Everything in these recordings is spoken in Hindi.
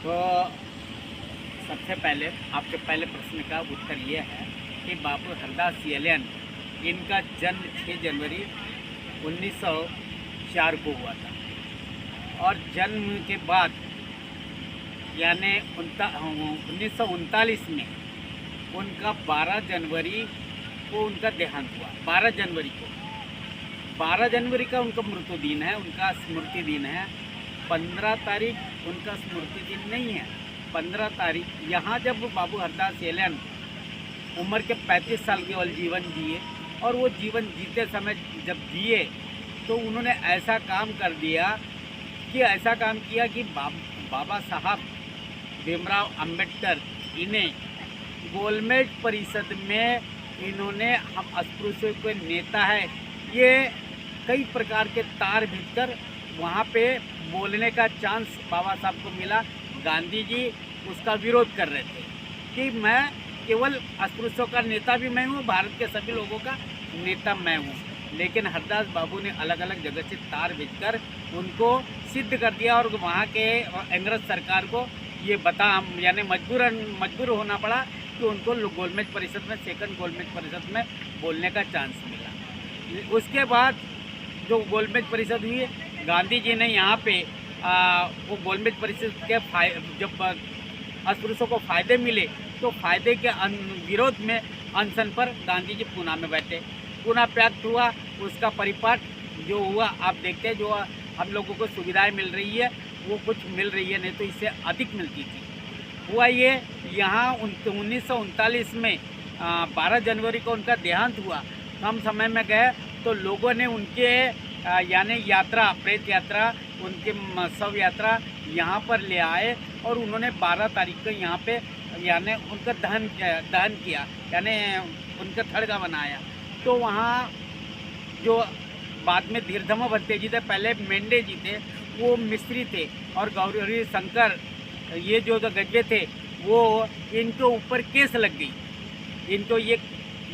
तो सबसे पहले आपके पहले प्रश्न का उत्तर ये है कि बाबू हरदास सीएलएन इनका जन्म 6 जनवरी 1904 को हुआ था और जन्म के बाद यानी 1939 में उनका 12 जनवरी को उनका देहांत हुआ। 12 जनवरी को 12 जनवरी का उनका मृत्यु दिन है, उनका स्मृति दिन है। 15 तारीख उनका स्मृति दिन नहीं है। 15 तारीख यहाँ जब बाबू हरदास सीएलएन उम्र के 35 साल केवल जीवन जिए और वो जीवन जीते समय जब जिए तो उन्होंने ऐसा काम कर दिया कि ऐसा काम किया कि बाबा साहब भीमराव अंबेडकर इन्हें गोलमेज परिषद में इन्होंने हम अस्पृश्यों के नेता है ये कई प्रकार के तार भीतर वहाँ पे बोलने का चांस बाबा साहब को मिला। गांधी जी उसका विरोध कर रहे थे कि मैं केवल अस्पृश्यों का नेता भी मैं हूँ, भारत के सभी लोगों का नेता मैं हूँ। लेकिन हरदास बाबू ने अलग अलग जगह से तार भेजकर उनको सिद्ध कर दिया और वहाँ के अंग्रेज सरकार को ये यानी मजबूर होना पड़ा कि उनको गोलमेज परिषद में सेकंड गोलमेज परिषद में बोलने का चांस मिला। उसके बाद जो गोलमेज परिषद हुई, गांधी जी ने यहाँ पे वो गोलमेज परिषद के जब अस्पृश्यों को फ़ायदे मिले तो फ़ायदे के विरोध में अनशन पर गांधी जी पूना में बैठे। पूना प्राप्त हुआ, उसका परिपाट जो हुआ आप देखते हैं। जो हम लोगों को सुविधाएं मिल रही है वो कुछ मिल रही है, नहीं तो इससे अधिक मिलती थी। हुआ ये यहाँ 1939 में 12 जनवरी को उनका देहांत हुआ। कम समय में गए तो लोगों ने उनके यानी यात्रा, प्रेत यात्रा, उनके शव यात्रा यहाँ पर ले आए और उन्होंने 12 तारीख को यहाँ पे यानी उनका दहन किया यानी उनका थड़गा बनाया। तो वहाँ जो बाद में धीरधमा भट्टे जी थे, पहले मेंढे जी थे, वो मिस्त्री थे और गौरी शंकर ये जो गज्जे थे वो इनके ऊपर केस लग गई। इनको ये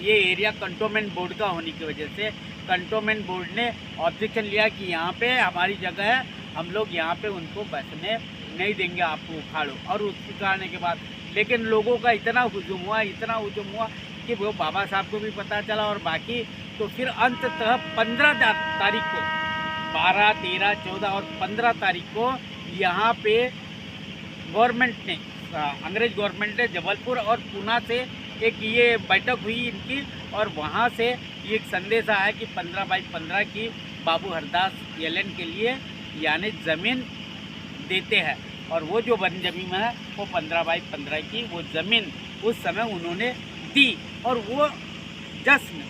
एरिया कंटोनमेंट बोर्ड का होने की वजह से कंटोनमेंट बोर्ड ने ऑब्जेक्शन लिया कि यहाँ पे हमारी जगह है, हम लोग यहाँ पे उनको बसने नहीं देंगे, आपको उखाड़ो। और उसके कारण के बाद लेकिन लोगों का इतना हुजूम हुआ कि वो बाबा साहब को भी पता चला और बाकी तो फिर अंततः 15 तारीख को 12, 13, 14 और 15 तारीख को यहाँ पे गवर्नमेंट ने अंग्रेज गवर्नमेंट ने जबलपुर और पूना से एक ये बैठक हुई इनकी और वहाँ से ये एक संदेश आया कि 15/15 की बाबू हरदास सीएलएन के लिए यानी ज़मीन देते हैं। और वो जो वन जमीन है वो 15/15 की वो ज़मीन उस समय उन्होंने दी और वो जश्न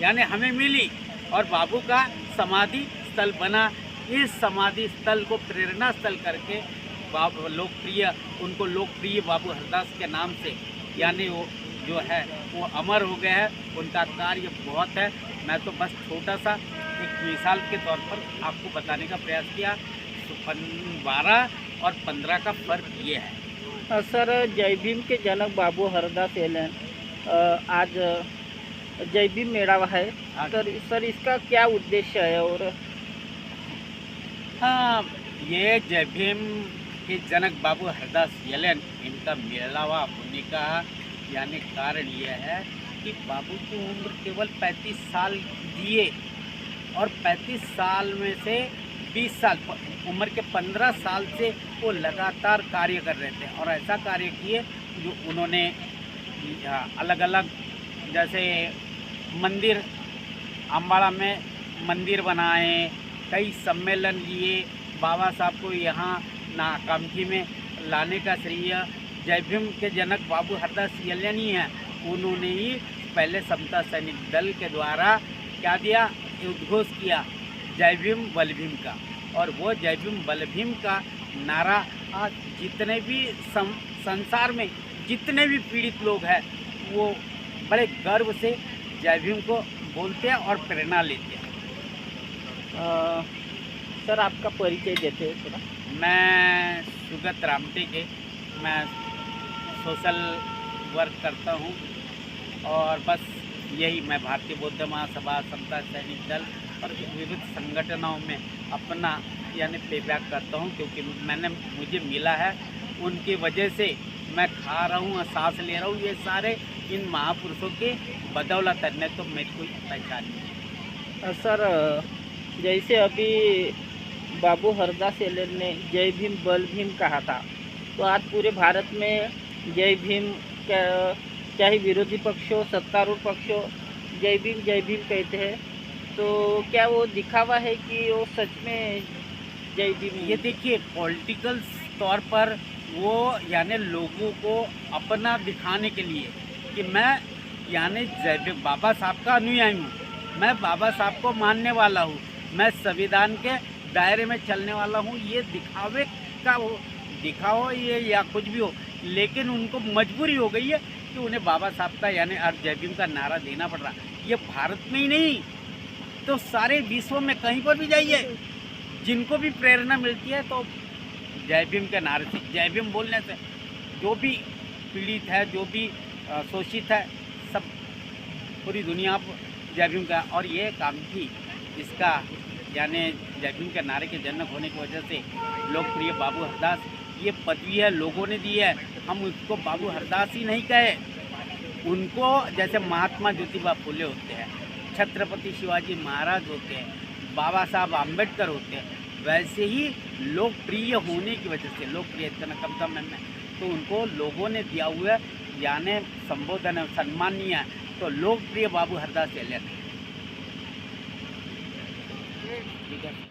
यानी हमें मिली और बाबू का समाधि स्थल बना। इस समाधि स्थल को प्रेरणा स्थल करके उनको लोकप्रिय बाबू हरदास के नाम से यानी वो जो है वो अमर हो गए हैं। उनका कार्य बहुत है। मैं तो बस छोटा सा एक मिसाल के तौर पर आपको बताने का प्रयास किया। तो 12 और 15 का फ़र्क ये है। सर, जय भीम के जनक बाबू हरदास सीएलएन आज जय भीम मेला है, सर इसका क्या उद्देश्य है? और हाँ, ये जय भीम के जनक बाबू हरदास सीएलएन इनका मेलावा होने का यानी कारण ये है कि बाबू की उम्र केवल 35 साल जिए और 35 साल में से 20 साल उम्र के 15 साल से वो लगातार कार्य कर रहे थे और ऐसा कार्य किए जो उन्होंने अलग अलग जैसे मंदिर अम्बाड़ा में मंदिर बनाए, कई सम्मेलन लिए। बाबा साहब को यहाँ नाकामठी में लाने का श्रेय जय भीम के जनक बाबू हरदास सीएलएन ही हैं। उन्होंने ही पहले समता सैनिक दल के द्वारा क्या दिया, उद्घोष किया जय भीम बल भीम का। और वो जय भीम बल भीम का नारा आज जितने भी संसार में जितने भी पीड़ित लोग हैं वो बड़े गर्व से जय भीम को बोलते हैं और प्रेरणा लेते हैं। सर, आपका परिचय देते हैं थोड़ा। मैं सुगत रामटे के मैं सोशल वर्क करता हूँ और बस यही मैं भारतीय बौद्ध महासभा, समता सैनिक दल और विविध संगठनों में अपना यानी पेबैक करता हूँ, क्योंकि मुझे मिला है उनकी वजह से मैं खा रहा हूँ, सांस ले रहा हूँ, ये सारे इन महापुरुषों के बदौलत है, नहीं तो मेरी कोई पहचान नहीं। सर जैसे अभी बाबू हरदास एलन ने जय भीम बल भीम कहा था, तो आज पूरे भारत में जय भीम चाहे विरोधी पक्ष हो सत्तारूढ़ पक्ष हो, जय भीम कहते हैं। तो क्या वो दिखावा है कि वो सच में जय भीम? ये देखिए, पॉलिटिकल तौर पर वो यानी लोगों को अपना दिखाने के लिए कि मैं यानी बाबा साहब का अनुयायी हूँ, मैं बाबा साहब को मानने वाला हूँ, मैं संविधान के दायरे में चलने वाला हूँ, ये दिखावे का वो दिखाओ ये या कुछ भी हो, लेकिन उनको मजबूरी हो गई है कि उन्हें बाबा साहब का यानी जय भीम का नारा देना पड़ रहा। ये भारत में ही नहीं तो सारे विश्व में कहीं पर भी जाइए, जिनको भी प्रेरणा मिलती है तो जय भीम के नारे से, जय भीम बोलने से जो भी पीड़ित है, जो भी शोषित है, सब पूरी दुनिया जय भीम का। और ये काम की इसका यानी जय भीम के नारे के जनक होने की वजह से लोकप्रिय बाबू हरदास ये पदवी है लोगों ने दी है, हम उसको बाबू हरदास ही नहीं कहे। उनको जैसे महात्मा ज्योतिबा फुले होते हैं, छत्रपति शिवाजी महाराज होते हैं, बाबा साहब आम्बेडकर होते हैं, वैसे ही लोकप्रिय होने की वजह से, लोकप्रिय इतना कम समय में तो उनको लोगों ने दिया हुआ यानी संबोधन है, सम्मानीय है, तो लोकप्रिय बाबू हरदास एलन। ठीक है।